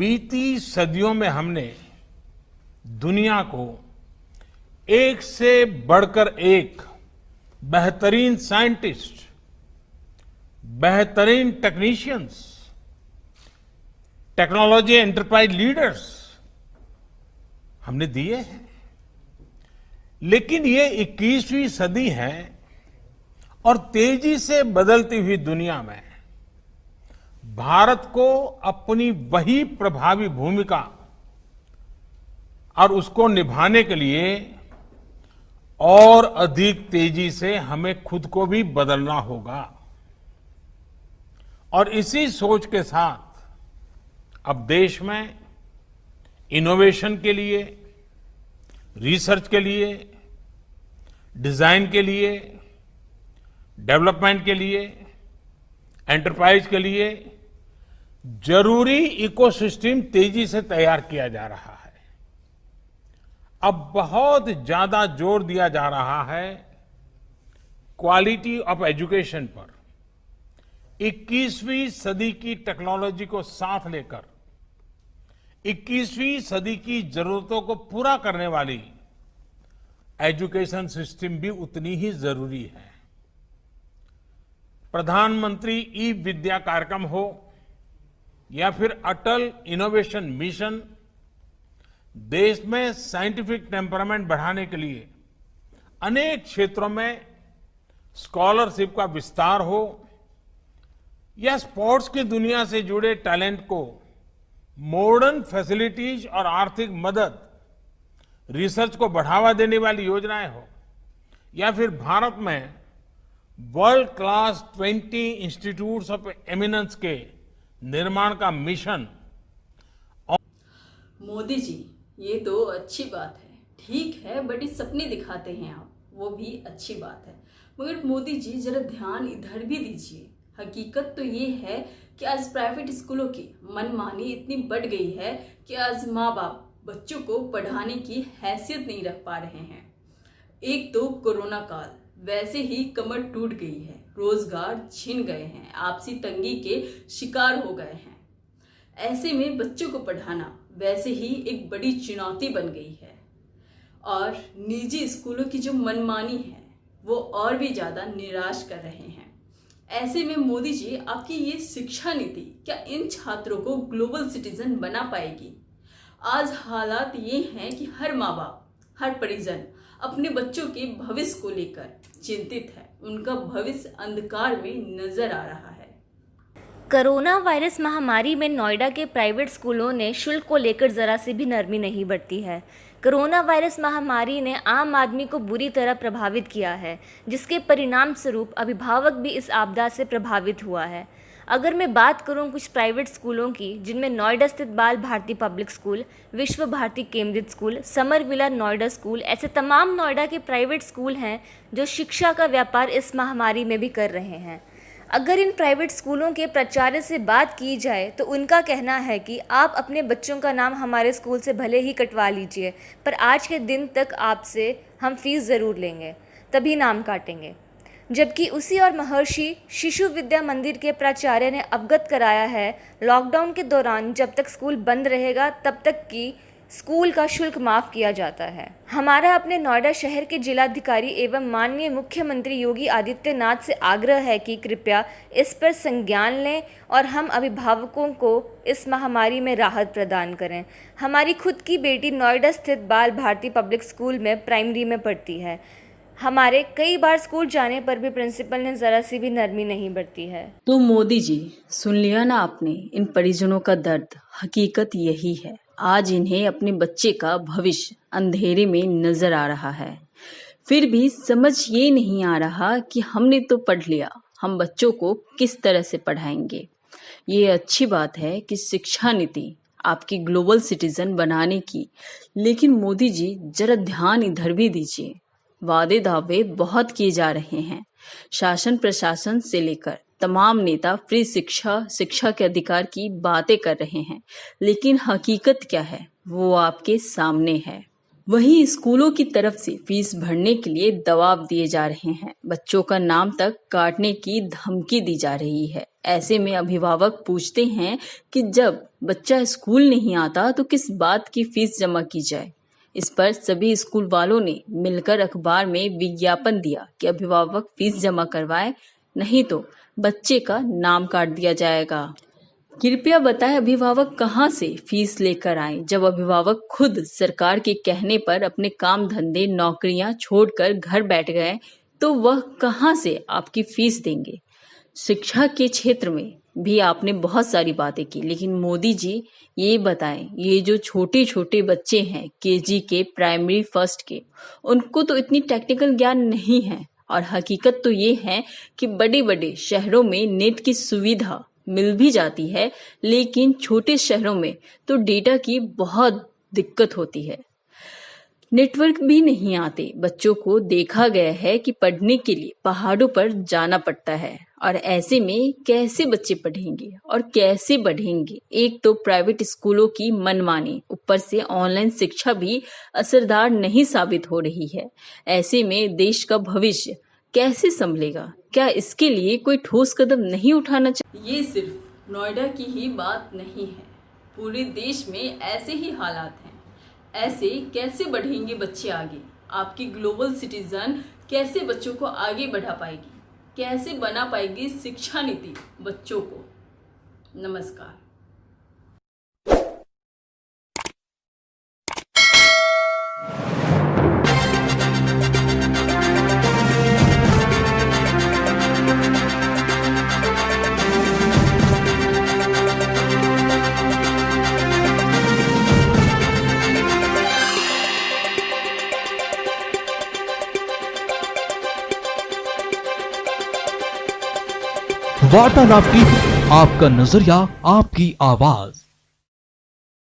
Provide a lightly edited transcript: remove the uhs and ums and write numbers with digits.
बीती सदियों में हमने दुनिया को एक से बढ़कर एक बेहतरीन साइंटिस्ट, बेहतरीन टेक्नीशियंस, टेक्नोलॉजी एंटरप्राइज लीडर्स हमने दिए हैं। लेकिन ये 21वीं सदी है और तेजी से बदलती हुई दुनिया में भारत को अपनी वही प्रभावी भूमिका और उसको निभाने के लिए और अधिक तेजी से हमें खुद को भी बदलना होगा। और इसी सोच के साथ अब देश में इनोवेशन के लिए, रिसर्च के लिए, डिजाइन के लिए, डेवलपमेंट के लिए, एंटरप्राइज के लिए जरूरी इकोसिस्टम तेजी से तैयार किया जा रहा है। अब बहुत ज्यादा जोर दिया जा रहा है क्वालिटी ऑफ एजुकेशन पर। 21वीं सदी की टेक्नोलॉजी को साथ लेकर 21वीं सदी की जरूरतों को पूरा करने वाली एजुकेशन सिस्टम भी उतनी ही जरूरी है। प्रधानमंत्री ई विद्या कार्यक्रम हो या फिर अटल इनोवेशन मिशन, देश में साइंटिफिक टेम्परामेंट बढ़ाने के लिए अनेक क्षेत्रों में स्कॉलरशिप का विस्तार हो या स्पोर्ट्स की दुनिया से जुड़े टैलेंट को मॉडर्न फैसिलिटीज और आर्थिक मदद, रिसर्च को बढ़ावा देने वाली योजनाएं हो या फिर भारत में world class 20 institutes of eminence के निर्माण का मिशन। मोदी जी, ये तो अच्छी बात है, ठीक है, बट ये सपने दिखाते हैं आप, वो भी अच्छी बात है। मगर मोदी जी जरा ध्यान इधर भी दीजिए। हकीकत तो ये है कि आज प्राइवेट स्कूलों की मनमानी इतनी बढ़ गई है कि आज माँ बाप बच्चों को पढ़ाने की हैसियत नहीं रख पा रहे हैं। एक तो कोरोना काल, वैसे ही कमर टूट गई है, रोजगार छिन गए हैं, आपसी तंगी के शिकार हो गए हैं। ऐसे में बच्चों को पढ़ाना वैसे ही एक बड़ी चुनौती बन गई है और निजी स्कूलों की जो मनमानी है वो और भी ज़्यादा निराश कर रहे हैं। ऐसे में मोदी जी, आपकी ये शिक्षा नीति क्या इन छात्रों को ग्लोबल सिटीजन बना पाएगी? आज हालात ये हैं कि हर माँ बाप, हर परिजन अपने बच्चों के भविष्य को लेकर चिंतित है। उनका भविष्य अंधकार में नजर आ रहा है। कोरोना वायरस महामारी में नोएडा के प्राइवेट स्कूलों ने शुल्क को लेकर जरा सी भी नरमी नहीं बरती है। कोरोना वायरस महामारी ने आम आदमी को बुरी तरह प्रभावित किया है, जिसके परिणाम स्वरूप अभिभावक भी इस आपदा से प्रभावित हुआ है। अगर मैं बात करूं कुछ प्राइवेट स्कूलों की, जिनमें नोएडा स्थित बाल भारती पब्लिक स्कूल, विश्व भारती केंद्रित school, summer villa Noida school, ऐसे तमाम नोएडा के प्राइवेट स्कूल हैं जो शिक्षा का व्यापार इस महामारी में भी कर रहे हैं। अगर इन प्राइवेट स्कूलों के प्राचार्य से बात की जाए तो उनका कहना है कि आप अपने बच्चों का नाम हमारे स्कूल से भले ही कटवा लीजिए, पर आज के दिन तक आपसे हम फीस ज़रूर लेंगे, तभी नाम काटेंगे। जबकि उसी और महर्षि शिशु विद्या मंदिर के प्राचार्य ने अवगत कराया है, लॉकडाउन के दौरान जब तक स्कूल बंद रहेगा तब तक की स्कूल का शुल्क माफ़ किया जाता है। हमारा अपने नोएडा शहर के जिलाधिकारी एवं माननीय मुख्यमंत्री योगी आदित्यनाथ से आग्रह है कि कृपया इस पर संज्ञान लें और हम अभिभावकों को इस महामारी में राहत प्रदान करें। हमारी खुद की बेटी नोएडा स्थित बाल भारती पब्लिक स्कूल में प्राइमरी में पढ़ती है। हमारे कई बार स्कूल जाने पर भी प्रिंसिपल ने ज़रा सी भी नरमी नहीं बरती है। तो मोदी जी, सुन लिया ना आपने इन परिजनों का दर्द। हकीकत यही है, आज इन्हें अपने बच्चे का भविष्य अंधेरे में नजर आ रहा है। फिर भी समझ ये नहीं आ रहा कि हमने तो पढ़ लिया, हम बच्चों को किस तरह से पढ़ाएंगे। ये अच्छी बात है कि शिक्षा नीति आपकी ग्लोबल सिटीजन बनाने की, लेकिन मोदी जी जरा ध्यान इधर भी दीजिए। वादे दावे बहुत किए जा रहे हैं। शासन प्रशासन से लेकर तमाम नेता फ्री शिक्षा के अधिकार की बातें कर रहे हैं, लेकिन हकीकत क्या है वो आपके सामने है। वहीं स्कूलों की तरफ से फीस भरने के लिए दबाव दिए जा रहे हैं। बच्चों का नाम तक काटने की धमकी दी जा रही है। ऐसे में अभिभावक पूछते हैं कि जब बच्चा स्कूल नहीं आता तो किस बात की फीस जमा की जाए। इस पर सभी स्कूल वालों ने मिलकर अखबार में विज्ञापन दिया कि अभिभावक फीस जमा करवाए, नहीं तो बच्चे का नाम काट दिया जाएगा। कृपया बताएं अभिभावक कहां से फीस लेकर आएं जब अभिभावक खुद सरकार के कहने पर अपने काम धंधे नौकरियां छोड़कर घर बैठ गए तो वह कहां से आपकी फीस देंगे। शिक्षा के क्षेत्र में भी आपने बहुत सारी बातें की, लेकिन मोदी जी ये बताएं, ये जो छोटे छोटे बच्चे हैं केजी के, प्राइमरी फर्स्ट के, उनको तो इतनी टेक्निकल ज्ञान नहीं है। और हकीकत तो ये है कि बड़े बड़े शहरों में नेट की सुविधा मिल भी जाती है, लेकिन छोटे शहरों में तो डेटा की बहुत दिक्कत होती है, नेटवर्क भी नहीं आते। बच्चों को देखा गया है कि पढ़ने के लिए पहाड़ों पर जाना पड़ता है, और ऐसे में कैसे बच्चे पढ़ेंगे और कैसे बढ़ेंगे। एक तो प्राइवेट स्कूलों की मनमानी, ऊपर से ऑनलाइन शिक्षा भी असरदार नहीं साबित हो रही है। ऐसे में देश का भविष्य कैसे संभलेगा? क्या इसके लिए कोई ठोस कदम नहीं उठाना चाहिए? ये सिर्फ नोएडा की ही बात नहीं है, पूरे देश में ऐसे ही हालात हैं। ऐसे कैसे बढ़ेंगे बच्चे आगे? आपकी ग्लोबल सिटीजन कैसे बच्चों को आगे बढ़ा पाएगी? कैसे बना पाएगी शिक्षा नीति बच्चों को? नमस्कार। वार्तालाप टीवी, आपका नजरिया, आपकी आवाज।